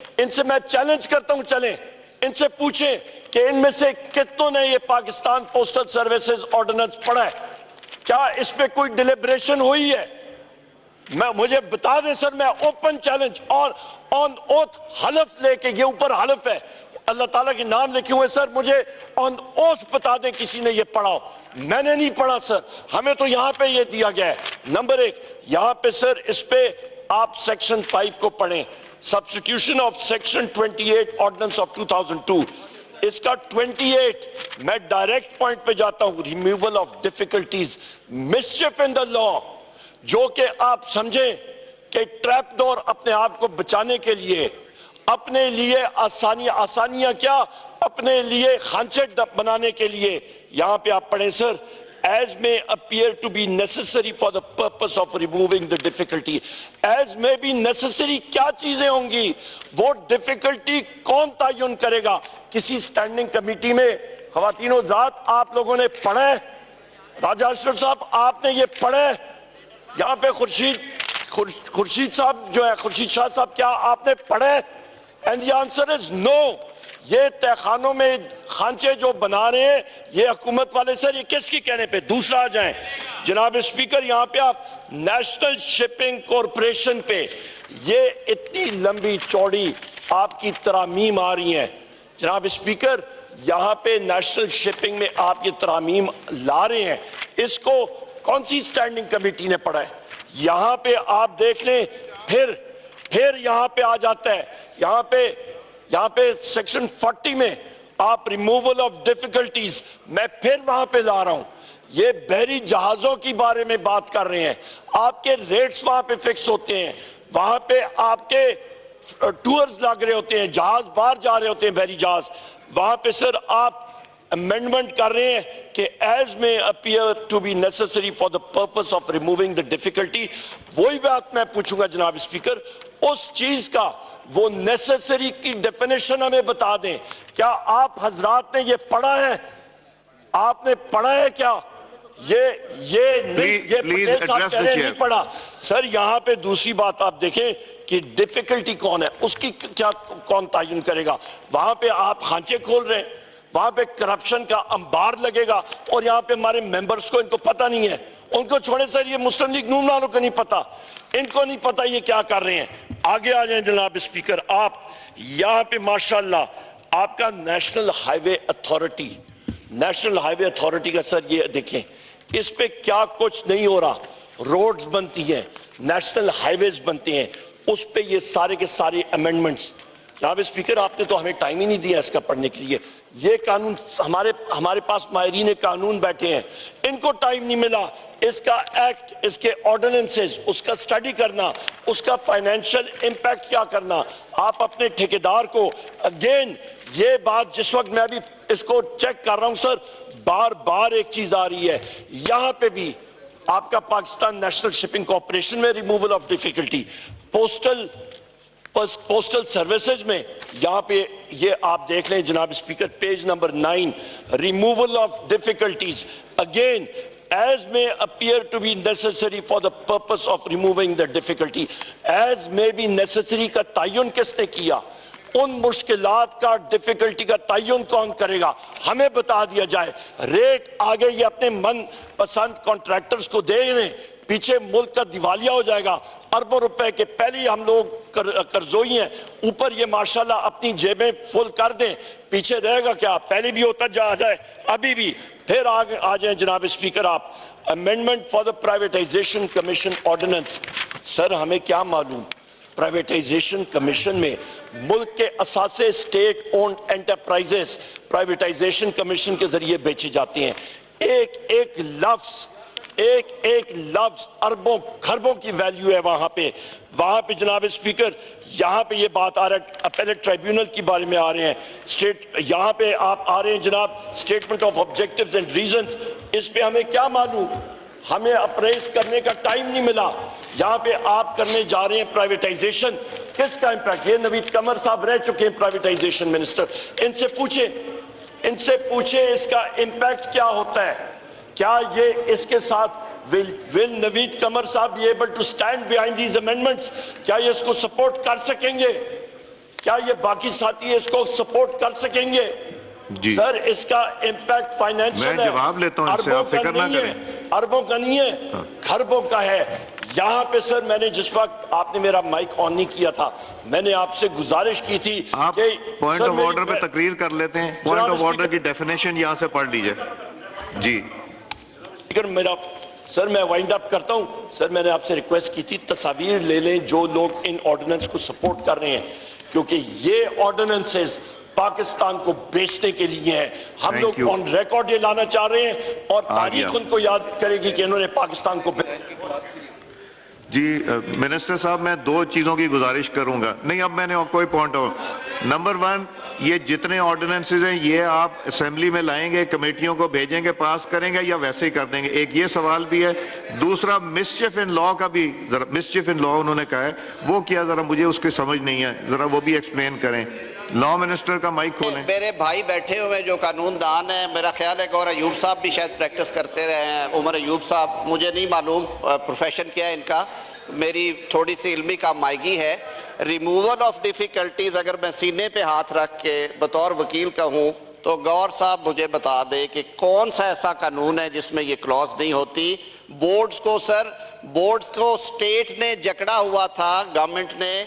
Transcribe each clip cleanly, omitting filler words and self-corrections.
ان سے میں چیلنج کرتا ہوں، چلیں ان سے پوچھیں کہ ان میں سے کتنوں نے یہ پاکستان پوسٹل سروسز آرڈیننس پڑھا ہے؟ کیا اس پہ کوئی ڈیلیبریشن ہوئی ہے؟ مجھے بتا دیں سر، میں اوپن چیلنج اور آن اوتھ حلف لے کے، یہ اوپر حلف ہے، اللہ تعالیٰ کے نام لکھے ہوئے، سر مجھے آن اوتھ بتا دیں کسی نے یہ پڑھا ہو۔ میں نے نہیں پڑھا سر، ہمیں تو یہاں پہ یہ دیا گیا ہے۔ نمبر ایک، یہاں پہ سر اس پہ آپ سیکشن 5 کو پڑھیں، substitution of section 28 ordinance of 2002، اس کا 28 میں ڈائریکٹ پوائنٹ پہ جاتا ہوں، ریموول آف ڈیفیکلٹیز مسچف ان دا لا، جو کہ آپ سمجھیں کہ ٹریپ ڈور اپنے آپ کو بچانے کے لیے، اپنے لیے آسانیاں کیا، اپنے لیے خانچے بنانے کے لیے، یہاں پہ آپ پڑھیں سر، as may appear to be necessary for the purpose of removing the difficulty. as may be necessary کیا چیزیں ہوں گی؟ وہ difficulty کون تعین کرے گا؟ کسی سٹینڈنگ کمیٹی میں خواتین و ذات آپ لوگوں نے پڑھے؟ راجہ اشرف صاحب آپ نے یہ پڑھے؟ یہاں پہ خورشید صاحب جو ہے، خورشید شاہ صاحب، کیا آپ نے پڑھے؟ and the answer is no. یہ تہ خانوں میں خانچے جو بنا رہے ہیں یہ حکومت والے، سر یہ کس کی کہنے پہ؟ دوسرا آ جائیں جناب اسپیکر، یہاں پہ آپ نیشنل شپنگ کارپوریشن پہ یہ اتنی لمبی چوڑی آپ کی ترامیم آ رہی ہیں جناب اسپیکر، یہاں پہ نیشنل شپنگ میں آپ یہ ترامیم لا رہے ہیں، اس کو کون سی سٹینڈنگ کمیٹی نے پڑھا ہے؟ یہاں پہ آپ دیکھ لیں، پھر یہاں پہ آ جاتا ہے، یہاں پہ سیکشن 40 میں آپ ریموول آف ڈیفیکلٹیز، میں پھر وہاں پہ لا رہا ہوں، یہ بحری جہازوں کی بارے میں بات کر رہے ہیں، آپ کے ریٹس وہاں پہ فکس ہوتے ہیں، وہاں پہ آپ کے ٹورز لگ رہے ہوتے ہیں، جہاز باہر جا رہے ہوتے ہیں، بحری جہاز، وہاں پہ سر آپ امینڈمنٹ کر رہے ہیں کہ as may appear to be necessary for the purpose of removing the difficulty۔ وہی بات میں پوچھوں گا جناب اسپیکر، اس چیز کا وہ نیسیسری کی ڈیفینیشن ہمیں بتا دیں۔ کیا آپ حضرات نے یہ پڑھا ہے؟ آپ نے پڑھا ہے کیا؟ یہ پٹیل صاحب کہہ رہے ہیں نہیں پڑھا۔ سر یہاں پہ دوسری بات آپ دیکھیں کہ ڈیفیکلٹی کون ہے، اس کی کیا کون تعین کرے گا؟ وہاں پہ آپ خانچے کھول رہے ہیں، وہاں پہ کرپشن کا انبار لگے گا، اور یہاں پہ ہمارے ممبرز کو ان کو پتہ نہیں ہے، ان کو چھوڑے سر، یہ مسلم لیگ نون والوں کو نہیں پتا، ان کو نہیں پتا یہ کیا کر رہے ہیں۔ آگے آ جائیں جناب اسپیکر، آپ یہاں پہ ماشاءاللہ آپ کا نیشنل ہائی وے اتھارٹی کا سر یہ دیکھیں، اس پہ کیا کچھ نہیں ہو رہا، روڈز بنتی ہیں، نیشنل ہائی ویز بنتے ہیں، اس پہ یہ سارے کے سارے امینڈمنٹس۔ جناب اسپیکر آپ نے تو ہمیں ٹائم ہی نہیں دیا اس کا پڑھنے کے لیے، یہ قانون ہمارے پاس ماہرین قانون بیٹھے ہیں، ان کو ٹائم نہیں ملا اس کا ایکٹ، اس کے آرڈیننسز، اس کا سٹڈی کرنا، اس کا فائنینشل امپیکٹ کیا کرنا۔ آپ اپنے ٹھیکیدار کو اگین یہ بات، جس وقت میں ابھی اس کو چیک کر رہا ہوں سر، بار بار ایک چیز آ رہی ہے، یہاں پہ بھی آپ کا پاکستان نیشنل شپنگ کارپوریشن میں removal of difficulty, postal services میں یہاں پہ یہ آپ دیکھ لیں جناب speaker, page number 9، removal of difficulties, again as may appear to be necessary for the purpose of removing the difficulty۔ as may be necessary کا تعین کس نے کیا؟ ان مشکلات کا، ڈیفیکلٹی کا تعین کون کرے گا؟ ہمیں بتا دیا جائے۔ ریٹ آگے یہ اپنے من پسند کانٹریکٹرز کو دے رہے ہیں، پیچھے ملک کا دیوالیہ ہو جائے گا، اربوں روپے کے پہلے ہی ہم لوگ قرضوئی ہیں، اوپر یہ ماشاءاللہ اپنی جیبیں فل کر دیں، پیچھے رہے گا کیا؟ پہلے بھی ہوتا جائے، ابھی بھی۔ پھر آگے آ جائیں جناب اسپیکر آپ، amendment for the privatization commission ordinance. Sir ہمیں کیا معلوم، پرائیویٹائزیشن کمیشن میں ملک کے اثاثے state owned enterprises privatization commission کے ذریعے بیچے جاتے ہیں، ایک ایک لفظ اربوں خربوں کی ویلیو ہے وہاں پہ جناب اسپیکر۔ یہاں پہ یہ بات آ رہا ہے، اپیلیٹ ٹرائیبیونل کی بارے میں آ رہے ہیں، یہاں پہ آپ آ رہے ہیں جناب statement of objectives and reasons, اس پہ ہمیں کیا معلوم، ہمیں اپریز کرنے کا ٹائم نہیں ملا۔ یہاں پہ آپ کرنے جا رہے ہیں پرائیویٹائزیشن، کس کا امپیکٹ؟ یہ نوید قمر صاحب رہ چکے ہیں پرائیویٹائزیشن منسٹر، ان سے پوچھیں اس کا امپیکٹ کیا ہوتا ہے؟ کیا یہ اس کے ساتھ will نوید قمر صاحب be able to stand behind these amendments؟ کیا یہ اس کو سپورٹ کر سکیں گے؟ کیا یہ باقی ساتھی اس کو سپورٹ کر سکیں گے؟ جی سر اس کا امپیکٹ فائنینشل ہے, میں جواب لیتا ہوں اس سے, آپ فکر نہ کریں. اربوں کا نہیں ہے, خربوں کا ہے. یہاں پہ سر میں نے جس وقت آپ نے میرا مائک آن نہیں کیا تھا, میں نے آپ سے گزارش کی تھی آپ کہ پوائنٹ آف آرڈر پہ تقریر کر لیتے ہیں, پوائنٹ آف آرڈر کی ڈیفینیشن یہاں سے پڑھ لیجئے. جی سر میں وائنڈ اپ کرتا ہوں. سر میں نے آپ سے ریکویسٹ کی تھی تصاویر لے لیں جو لوگ ان آرڈیننس کو سپورٹ کر رہے ہیں, کیونکہ یہ آرڈیننسز پاکستان کو بیچنے کے لیے ہیں. ہم لوگ آن ریکارڈ یہ لانا چاہ رہے ہیں اور تاریخ ان کو یاد کرے گی کہ انہوں نے پاکستان کو. جی منسٹر صاحب, میں دو چیزوں کی گزارش کروں گا. نہیں, اب میں نے کوئی پوائنٹ نمبر 1, یہ جتنے آرڈیننسز ہیں یہ آپ اسمبلی میں لائیں گے, کمیٹیوں کو بھیجیں گے, پاس کریں گے یا ویسے ہی کر دیں گے؟ ایک یہ سوال بھی ہے. دوسرا مسچف ان لا کا بھی, ذرا مسچف ان لا انہوں نے کہا ہے, وہ کیا ذرا مجھے اس کی سمجھ نہیں ہے, ذرا وہ بھی ایکسپلین کریں. لا منسٹر کا مائک کھولیں. میرے بھائی بیٹھے ہوئے جو قانون دان ہیں, میرا خیال ہے کہ اور ایوب صاحب بھی شاید پریکٹس کرتے رہے ہیں. عمر ایوب صاحب, مجھے نہیں معلوم پروفیشن کیا ہے ان کا, میری تھوڑی سی علمی کام مائیگی ہے. ریموول آف ڈیفیکلٹیز اگر میں سینے پہ ہاتھ رکھ کے بطور وکیل کہوں تو گور صاحب مجھے بتا دے کہ کون سا ایسا قانون ہے جس میں یہ کلوز نہیں ہوتی. بورڈز کو سر, بورڈز کو سٹیٹ نے جکڑا ہوا تھا, گورنمنٹ نے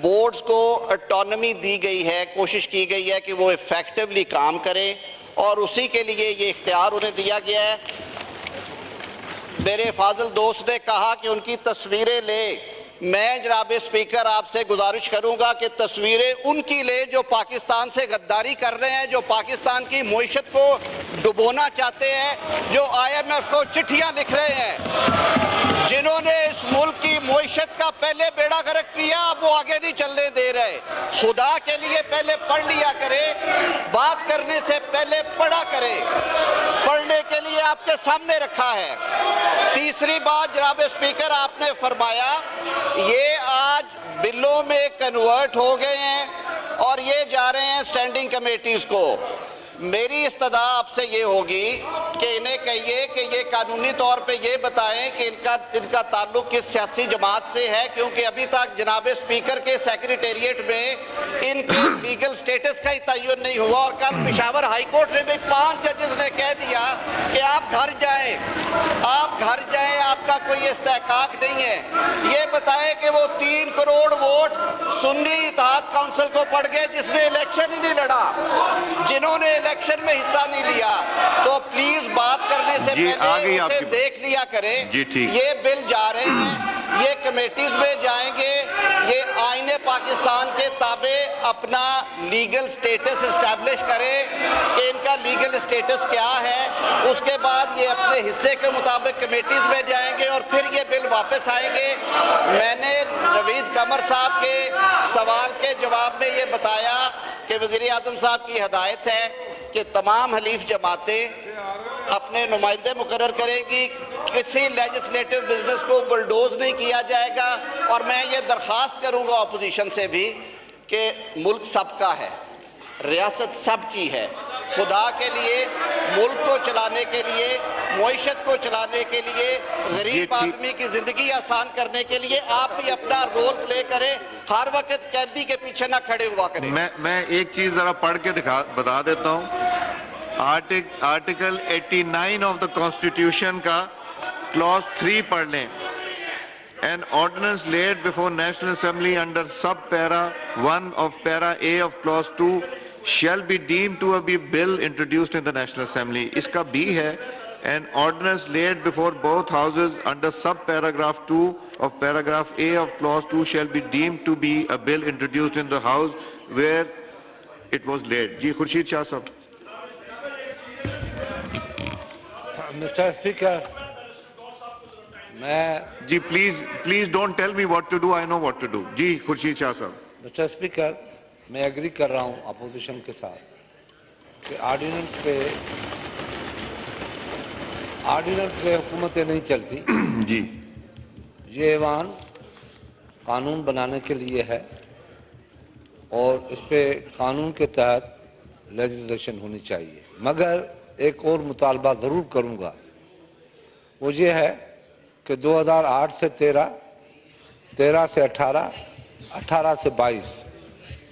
بورڈز کو اٹانومی دی گئی ہے, کوشش کی گئی ہے کہ وہ ایفیکٹولی کام کریں اور اسی کے لیے یہ اختیار انہیں دیا گیا ہے. میرے فاضل دوست نے کہا کہ ان کی تصویریں لے. میں جناب اسپیکر آپ سے گزارش کروں گا کہ تصویریں ان کی لے جو پاکستان سے غداری کر رہے ہیں, جو پاکستان کی معیشت کو ڈبونا چاہتے ہیں, جو IMF کو چٹھیاں لکھ رہے ہیں, جنہوں نے اس ملک کی معیشت کا پہلے بیڑا غرق کیا, اب وہ آگے نہیں چلنے دے رہے. خدا کے لیے پہلے پڑھ لیا کرے, بات کرنے سے پہلے پڑھا کرے. پڑھنے کے لیے آپ کے سامنے رکھا ہے. تیسری بات جناب اسپیکر, آپ نے فرمایا یہ آج بلوں میں کنورٹ ہو گئے ہیں اور یہ جا رہے ہیں اسٹینڈنگ کمیٹیز کو. میری استدعا آپ سے یہ ہوگی کہ انہیں کہیے کہ یہ قانونی طور پہ یہ بتائیں کہ ان کا تعلق کس سیاسی جماعت سے ہے, کیونکہ ابھی تک جناب اسپیکر کے سیکریٹریٹ میں ان کے لیگل سٹیٹس کا ہی تعین نہیں ہوا. اور کل پشاور ہائی کورٹ نے بھی 5 ججز نے کہہ دیا کہ آپ گھر جائیں, آپ گھر جائیں, آپ کا کوئی استحقاق نہیں ہے. یہ بتائیں کہ وہ 3 کروڑ ووٹ سنی اتحاد کونسل کو پڑ گئے جس نے الیکشن ہی نہیں لڑا, جنہوں نے الیکشن میں حصہ نہیں لیا. تو پلیز بات کرنے سے پہلے اسے دیکھ لیا کریں. یہ بل جا رہے ہیں, یہ کمیٹیز میں جائیں گے, یہ آئین پاکستان کے تابع اپنا لیگل سٹیٹس اسٹیبلش کریں کہ ان کا لیگل سٹیٹس کیا ہے. اس کے بعد یہ اپنے حصے کے مطابق کمیٹیز میں جائیں گے اور پھر یہ بل واپس آئیں گے. میں نے نوید قمر صاحب کے سوال کے جواب میں یہ بتایا کہ وزیر اعظم صاحب کی ہدایت ہے کہ تمام حلیف جماعتیں اپنے نمائندے مقرر کریں گی, کسی لیجسلیٹو بزنس کو بلڈوز نہیں کیا جائے گا. اور میں یہ درخواست کروں گا اپوزیشن سے بھی کہ ملک سب کا ہے, ریاست سب کی ہے. خدا کے لیے ملک کو چلانے کے لیے, معیشت کو چلانے کے لیے, غریب آدمی کی زندگی آسان کرنے کے لیے آپ بھی اپنا رول پلے کریں, ہر وقت قیدی کے پیچھے نہ کھڑے ہوا کریں. میں ایک چیز ذرا پڑھ کے بتا دیتا ہوں. آرٹیکل 89 آف دا کانسٹیٹیوشن کا کلوز 3 پڑھ لیں. An ordinance laid before National Assembly under sub-para 1 of para A of clause 2 shall be deemed to be bill introduced in the National Assembly. اس کا B ہے, an ordinance laid before both houses under sub-paragraph 2 of paragraph A of clause 2 shall be deemed to be a bill introduced in the house where it was laid. جی خورشید شاہ صاحب. Mr. Speaker, میں جی please don't tell me what to do, I know what to do. جی خورشید شاہ صاحب. Mister speaker, میں agri کر رہا ہوں opposition کے ساتھ کہ آرڈیننس پہ حکومتیں نہیں چلتی. جی یہ ایوان قانون بنانے کے لیے ہے اور اس پہ قانون کے تحت لیجسلیشن ہونی چاہیے. مگر ایک اور مطالبہ ضرور کروں گا, وہ یہ ہے کہ 2008 سے 13 سے 18 سے 22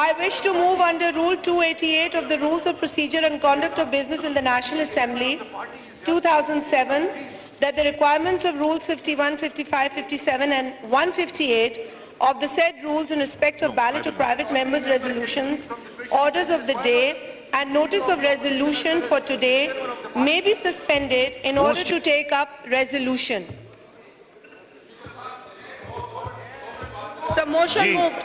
I wish to move under Rule 288 of the Rules of Procedure and Conduct of Business in the National Assembly, 2007, that the requirements of Rules 51, 55, 57 and 158 of the said rules in respect of ballot of private members' resolutions, orders of the day and notice of resolution for today may be suspended in order to take up resolution. So motion Ji. moved.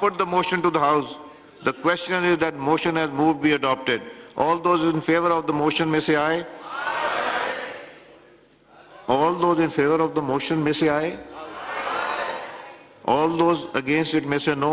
put the motion to the House. The question is that motion has moved be adopted. All those in favor of the motion may say aye. All those in favor of the motion may say aye. All those against it may say no.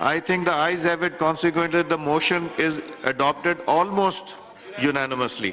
I think the ayes have it, consequently the motion is adopted almost unanimously.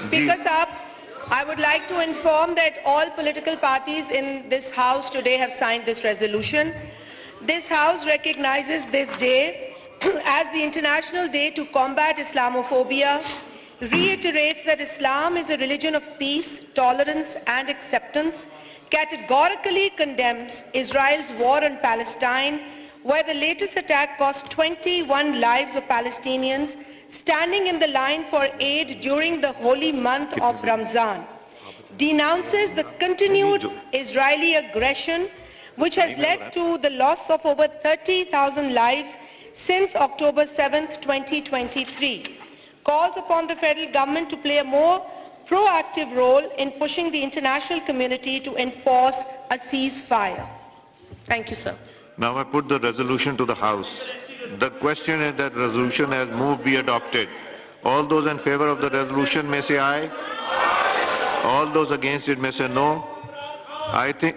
Speaker Saab, I would like to inform that all political parties in this House today have signed this resolution. This House recognizes this day as the International Day to Combat Islamophobia, reiterates that Islam is a religion of peace, tolerance and acceptance, categorically condemns Israel's war on Palestine, where the latest attack cost 21 lives of Palestinians standing in the line for aid during the holy month of Ramzan, denounces the continued Israeli aggression which has led to the loss of over 30,000 lives since October 7th, 2023, calls upon the federal government to play a more proactive role in pushing the international community to enforce a ceasefire. Thank you, sir. Now I put the resolution to the House. The question is that resolution has moved be adopted. All those in favor of the resolution may say aye. All those against it may say no. I think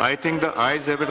I think the ayes have it.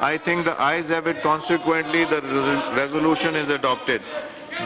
I think the ayes have it. Consequently, the resolution is adopted.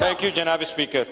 Thank you, Janab Speaker.